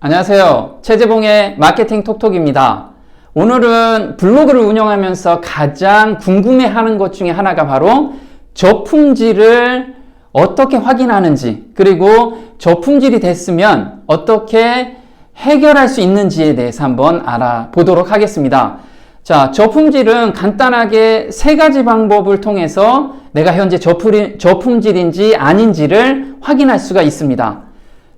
안녕하세요. 최재봉의 마케팅 톡톡입니다. 오늘은 블로그를 운영하면서 가장 궁금해하는 것 중에 하나가 바로 저품질을 어떻게 확인하는지, 그리고 저품질이 됐으면 어떻게 해결할 수 있는지에 대해서 한번 알아보도록 하겠습니다. 자, 저품질은 간단하게 세 가지 방법을 통해서 내가 현재 저품질인지 아닌지를 확인할 수가 있습니다.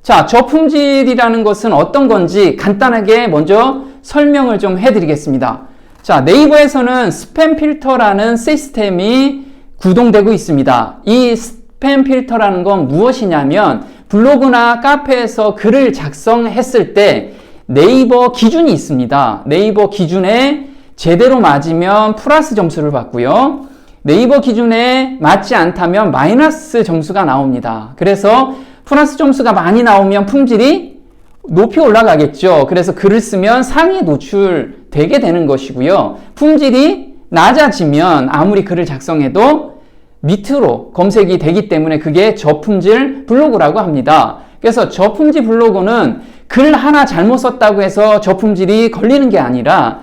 자, 저품질이라는 것은 어떤 건지 간단하게 먼저 설명을 좀 해드리겠습니다. 자, 네이버에서는 스팸 필터라는 시스템이 구동되고 있습니다. 이 스팸 필터라는 건 무엇이냐면 블로그나 카페에서 글을 작성했을 때 네이버 기준이 있습니다. 네이버 기준에 제대로 맞으면 플러스 점수를 받고요. 네이버 기준에 맞지 않다면 마이너스 점수가 나옵니다. 그래서 플러스 점수가 많이 나오면 품질이 높이 올라가겠죠. 그래서 글을 쓰면 상위에 노출되게 되는 것이고요. 품질이 낮아지면 아무리 글을 작성해도 밑으로 검색이 되기 때문에 그게 저품질 블로그라고 합니다. 그래서 저품질 블로그는 글 하나 잘못 썼다고 해서 저품질이 걸리는 게 아니라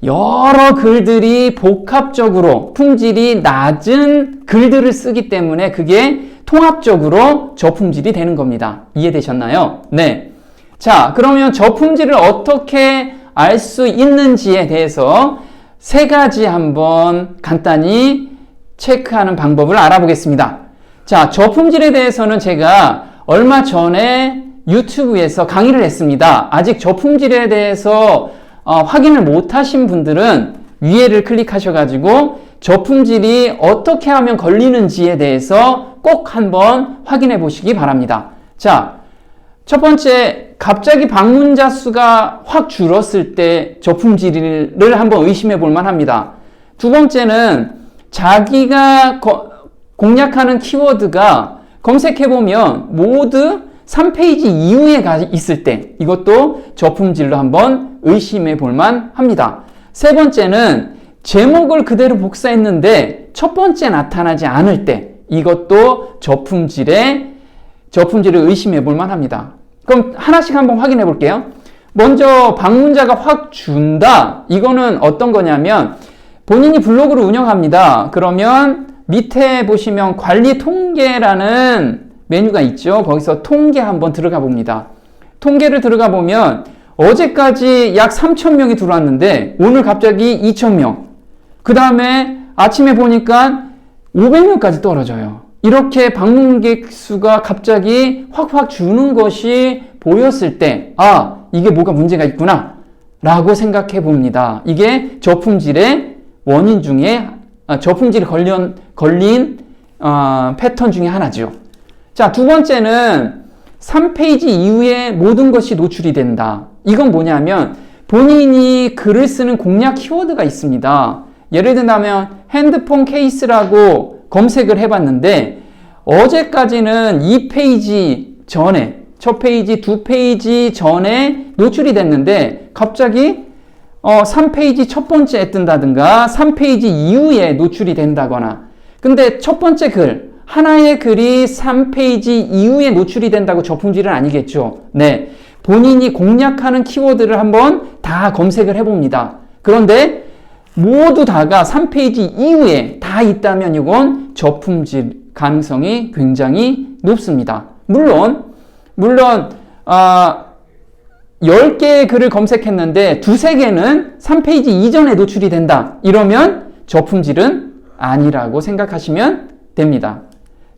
여러 글들이 복합적으로 품질이 낮은 글들을 쓰기 때문에 그게 통합적으로 저품질이 되는 겁니다. 이해되셨나요? 네. 자, 그러면 저품질을 어떻게 알 수 있는지에 대해서 세 가지 한번 간단히 체크하는 방법을 알아보겠습니다. 자, 저품질에 대해서는 제가 얼마 전에 유튜브에서 강의를 했습니다. 아직 저품질에 대해서 확인을 못 하신 분들은 위에를 클릭하셔가지고 저품질이 어떻게 하면 걸리는지에 대해서 꼭 한번 확인해 보시기 바랍니다. 자, 첫 번째, 갑자기 방문자 수가 확 줄었을 때 저품질을 한번 의심해 볼 만합니다. 두 번째는 자기가 공략하는 키워드가 검색해 보면 모두 3페이지 이후에 있을 때 이것도 저품질로 한번 의심해 볼 만합니다. 세 번째는 제목을 그대로 복사했는데 첫 번째 나타나지 않을 때 이것도 저품질을 의심해 볼 만합니다. 그럼 하나씩 한번 확인해 볼게요. 먼저 방문자가 확 준다. 이거는 어떤 거냐면 본인이 블로그를 운영합니다. 그러면 밑에 보시면 관리 통계라는 메뉴가 있죠. 거기서 통계 한번 들어가 봅니다. 통계를 들어가 보면 어제까지 약 3,000명이 들어왔는데 오늘 갑자기 2,000명. 그 다음에 아침에 보니까 500명까지 떨어져요. 이렇게 방문객 수가 갑자기 확 주는 것이 보였을 때, 아, 이게 뭐가 문제가 있구나 라고 생각해 봅니다. 이게 저품질의 원인 중에, 저품질이 걸린 패턴 중에 하나죠. 자, 두 번째는 3페이지 이후에 모든 것이 노출이 된다. 이건 뭐냐면 본인이 글을 쓰는 공략 키워드가 있습니다. 예를 들면 핸드폰 케이스라고 검색을 해봤는데 어제까지는 2페이지 전에, 첫 페이지, 2페이지 전에 노출이 됐는데 갑자기 3페이지 첫 번째에 뜬다든가 3페이지 이후에 노출이 된다거나. 근데 첫 번째 글, 하나의 글이 3페이지 이후에 노출이 된다고 저품질은 아니겠죠. 네. 본인이 공략하는 키워드를 한번 다 검색을 해봅니다. 그런데 모두 다가 3페이지 이후에 다 있다면 이건 저품질 가능성이 굉장히 높습니다. 물론 10개의 글을 검색했는데 두세 개는 3페이지 이전에 노출이 된다. 이러면 저품질은 아니라고 생각하시면 됩니다.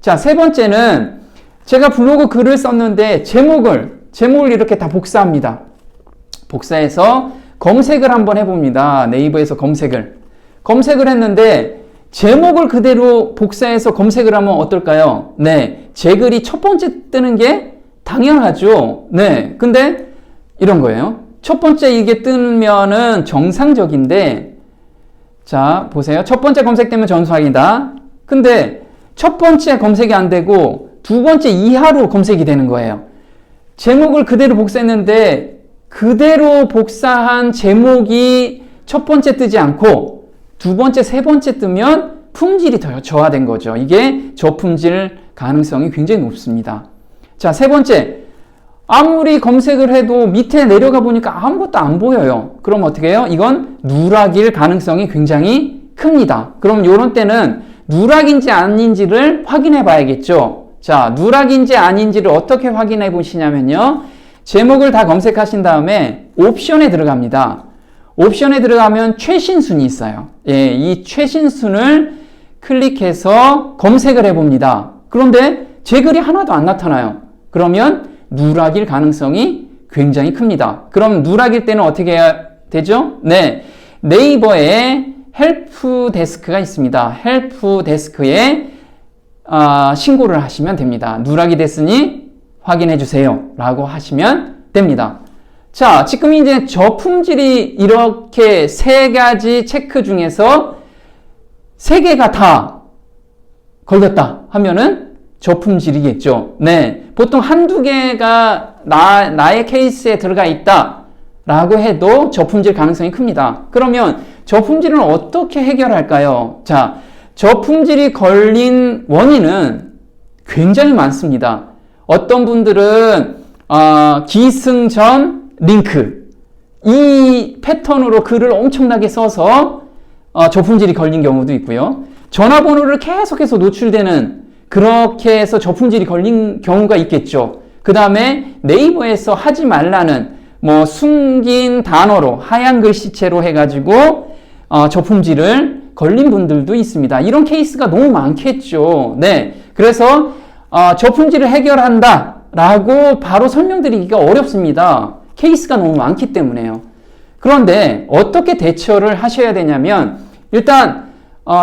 자, 세 번째는 제가 블로그 글을 썼는데 제목을 이렇게 다 복사합니다. 복사해서 검색을 한번 해봅니다. 네이버에서 검색을 했는데 제목을 그대로 복사해서 검색을 하면 어떨까요? 네, 제 글이 첫 번째 뜨는 게 당연하죠. 네, 근데 이런 거예요. 첫 번째 이게 뜨면은 정상적인데, 자, 보세요. 첫 번째 검색되면 정상이다. 근데 첫 번째 검색이 안 되고 두 번째 이하로 검색이 되는 거예요. 제목을 그대로 복사했는데 그대로 복사한 제목이 첫 번째 뜨지 않고 두 번째, 세 번째 뜨면 품질이 더 저하된 거죠. 이게 저품질 가능성이 굉장히 높습니다. 자, 세 번째, 아무리 검색을 해도 밑에 내려가 보니까 아무것도 안 보여요. 그럼 어떻게 해요? 이건 누락일 가능성이 굉장히 큽니다. 그럼 이런 때는 누락인지 아닌지를 확인해 봐야겠죠. 자, 누락인지 아닌지를 어떻게 확인해 보시냐면요. 제목을 다 검색하신 다음에 옵션에 들어갑니다. 옵션에 들어가면 최신순이 있어요. 예, 이 최신순을 클릭해서 검색을 해봅니다. 그런데 제 글이 하나도 안 나타나요. 그러면 누락일 가능성이 굉장히 큽니다. 그럼 누락일 때는 어떻게 해야 되죠? 네, 네이버에 헬프 데스크가 있습니다. 헬프 데스크에 신고를 하시면 됩니다. 누락이 됐으니 확인해 주세요 라고 하시면 됩니다. 자, 지금 이제 저품질이 이렇게 세 가지 체크 중에서 세 개가 다 걸렸다 하면은 저품질이겠죠. 네. 보통 한두 개가 나의 케이스에 들어가 있다 라고 해도 저품질 가능성이 큽니다. 그러면 저품질은 어떻게 해결할까요? 자, 저품질이 걸린 원인은 굉장히 많습니다. 어떤 분들은 기승전 링크 이 패턴으로 글을 엄청나게 써서 저품질이 걸린 경우도 있고요. 전화번호를 계속해서 노출되는 그렇게 해서 저품질이 걸린 경우가 있겠죠. 그 다음에 네이버에서 하지 말라는 뭐 숨긴 단어로 하얀 글씨체로 해가지고 저품질을 걸린 분들도 있습니다. 이런 케이스가 너무 많겠죠. 네, 그래서 저품질을 해결한다 라고 바로 설명드리기가 어렵습니다. 케이스가 너무 많기 때문에요. 그런데 어떻게 대처를 하셔야 되냐면 일단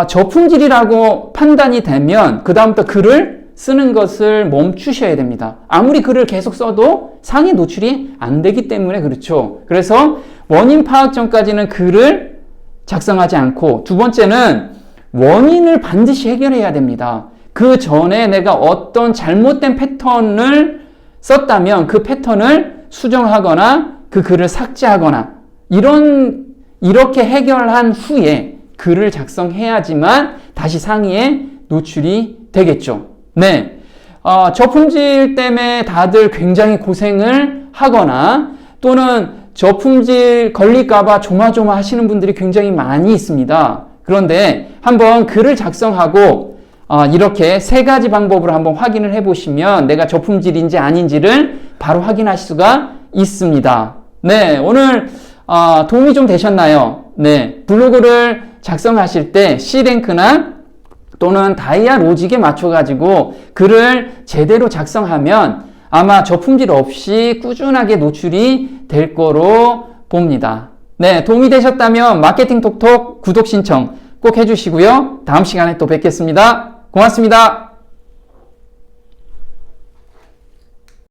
저품질이라고 판단이 되면 그 다음부터 글을 쓰는 것을 멈추셔야 됩니다. 아무리 글을 계속 써도 상위 노출이 안 되기 때문에 그렇죠. 그래서 원인 파악 전까지는 글을 작성하지 않고, 두 번째는 원인을 반드시 해결해야 됩니다. 그 전에 내가 어떤 잘못된 패턴을 썼다면 그 패턴을 수정하거나 그 글을 삭제하거나 이렇게 해결한 후에 글을 작성해야지만 다시 상위에 노출이 되겠죠. 네. 저품질 때문에 다들 굉장히 고생을 하거나 또는 저품질 걸릴까봐 조마조마 하시는 분들이 굉장히 많이 있습니다. 그런데 한번 글을 작성하고 이렇게 세 가지 방법으로 한번 확인을 해보시면 내가 저품질인지 아닌지를 바로 확인하실 수가 있습니다. 네, 오늘 도움이 좀 되셨나요? 네, 블로그를 작성하실 때 C랭크나 또는 다이아 로직에 맞춰가지고 글을 제대로 작성하면 아마 저품질 없이 꾸준하게 노출이 될 거로 봅니다. 네, 도움이 되셨다면 마케팅 톡톡 구독 신청 꼭 해주시고요. 다음 시간에 또 뵙겠습니다. 고맙습니다.